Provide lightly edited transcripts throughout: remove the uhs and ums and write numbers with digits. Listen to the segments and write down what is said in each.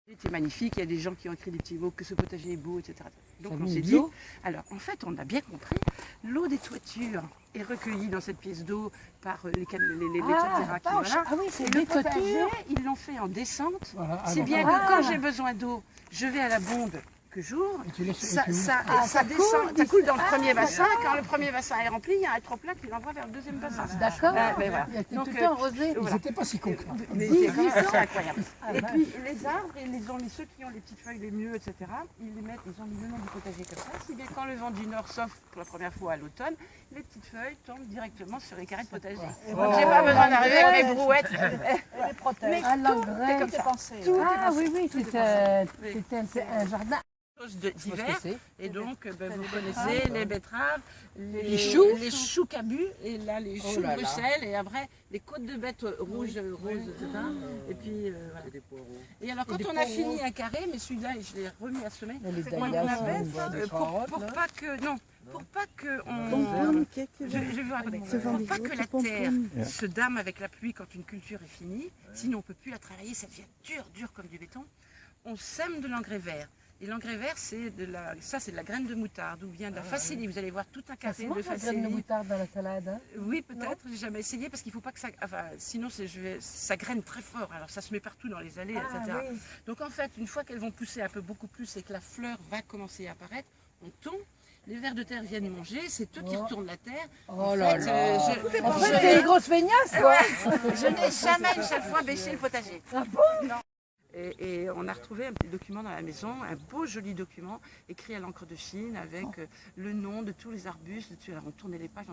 C'était magnifique, il y a des gens qui ont écrit des petits mots, que ce potager est beau, etc. Donc on s'est dit, alors en fait on a bien compris, l'eau des toitures est recueillie dans cette pièce d'eau par les terrains qui voilà. Ah oui, c'est le des potager, toitures. ils l'ont fait en descente, Voilà. si bien que quand j'ai besoin d'eau, je vais à la bombe que j'ouvre, ça descend, ça coule dans le premier bassin, quand le premier bassin est rempli, il y a un trop-plein qui l'envoie vers le deuxième bassin. D'accord, mais voilà. il y a tout Donc, le temps arrosé. Ils n'étaient pas si cons. Mais c'est incroyable. Et puis les arbres, ils ont mis ceux qui ont les petites feuilles les mieux, etc. Ils ont mis le nom du potager comme ça. Si bien quand le vent du nord s'offre pour la première fois à l'automne, les petites feuilles tombent directement sur les carrés de potager. Donc j'ai pas besoin d'arriver avec mes brouettes. Les protège. Mais tout est comme ça. Ah oui, oui, c'était un jardin. D'hiver, et donc vous connaissez les betteraves, les choux cabus, et là les choux Bruxelles, et après les côtes de bêtes rouges, et puis voilà. Et alors quand on a fini un carré, mais celui-là je l'ai remis à semer, pour pas que la terre se dame avec la pluie quand une culture est finie, sinon on ne peut plus la travailler, ça devient dur comme du béton. On sème de l'engrais vert. Et l'engrais vert, c'est de la graine de moutarde ou bien de la facélie. Vous allez voir tout un carré de facélie. La graine de moutarde dans la salade, hein? Oui, peut-être. J'ai jamais essayé parce qu'il faut pas que ça. Enfin, sinon, ça graine très fort. Alors, ça se met partout dans les allées, etc. Oui. Donc, en fait, une fois qu'elles vont pousser un peu beaucoup plus et que la fleur va commencer à apparaître, on tombe. Les vers de terre viennent manger, c'est eux qui retournent la terre. Oh là là. En fait, t'es une grosse feignasse, quoi. Je n'ai jamais une seule fois bêché le potager. Ah bon? Non. Et on a retrouvé un petit document dans la maison, un beau joli document écrit à l'encre de Chine avec le nom de tous les arbustes. Alors on tournait les pages,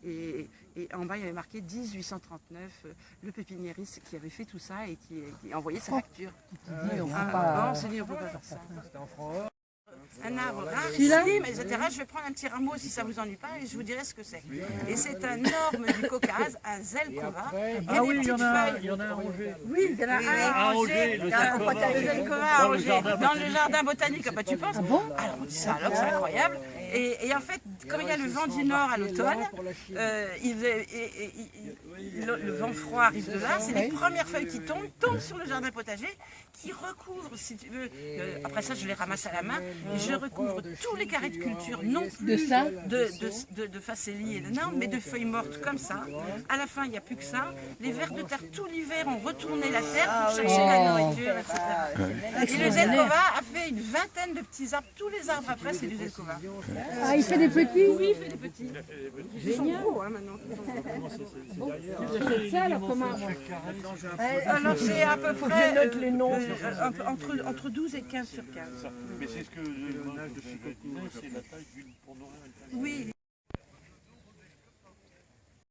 et en bas il y avait marqué 1839, le pépiniériste qui avait fait tout ça et qui envoyait sa facture. On s'est dit on peut pas faire ça. Un arbre rarissime, etc. Je vais prendre un petit rameau si ça ne vous ennuie pas et je vous dirai ce que c'est. Et c'est un orme du Caucase, un zelkova. Ah oui, il y en a un à Angers. Oui, il y en a un à Angers, le zelkova à Angers, dans le jardin botanique. Ah bah tu penses? Alors on dit ça alors, c'est incroyable. Et en fait, comme il y a le vent du nord à l'automne, le vent froid arrive de là, c'est les premières feuilles qui tombent sur le jardin potager, qui recouvrent, si tu veux, après ça je les ramasse à la main, et je recouvre tous les carrés de culture, non plus de facélie et de non, mais de feuilles mortes comme ça. À la fin, il n'y a plus que ça. Les vers de terre, tout l'hiver, ont retourné la terre pour chercher la nourriture, etc. Et le zelkova a fait une vingtaine de petits arbres, tous les arbres après, c'est du zelkova. Ah, il fait des petits? Oui, il fait des petits. Ils sont gros, hein, maintenant. C'est ça, alors comment? Alors c'est à peu près note les noms. entre 12 et 15 sur 15. Mais c'est ce que l'âge de ce coquin, c'est la taille d'une pour nourrir une famille. Oui.